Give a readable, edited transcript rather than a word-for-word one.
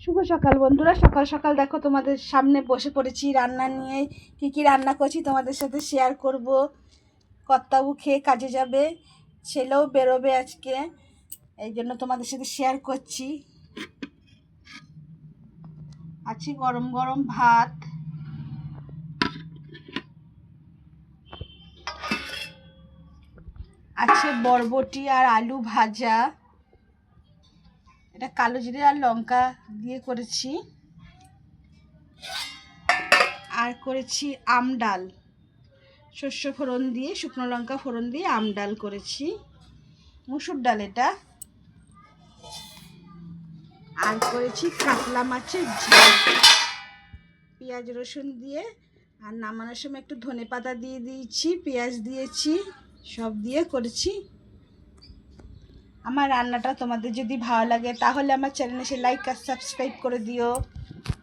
শুভ সকাল বন্ধুরা। সকাল সকাল দেখো তোমাদের সামনে বসে পড়েছি রান্না নিয়ে। কি রান্না করছি তোমাদের সাথে শেয়ার করব। কর্তাবু খেয়ে কাজে যাবে, ছেলেও বেরোবে আজকে, এই জন্য তোমাদের সাথে শেয়ার করছি। আছে গরম গরম ভাত, আছে বরবটি আর আলু ভাজা, এটা কালো জিরে আর লঙ্কা দিয়ে করেছি, আর করেছি আম ডাল, শস্য ফোড়ন দিয়ে শুকনো লঙ্কা ফোড়ন দিয়ে আম ডাল করেছি, মুসুর ডাল এটা, আর করেছি কাতলা মাছের ঝাল পেঁয়াজ রসুন দিয়ে। আর নামানোর সময় একটু ধনেপাতা দিয়ে দিয়েছি, পেঁয়াজ দিয়েছি, সব দিয়ে করেছি। আমার রান্নাটা তোমাদের যদি ভালো লাগে তাহলে আমার চ্যানেলে লাইক আর সাবস্ক্রাইব করে দিও।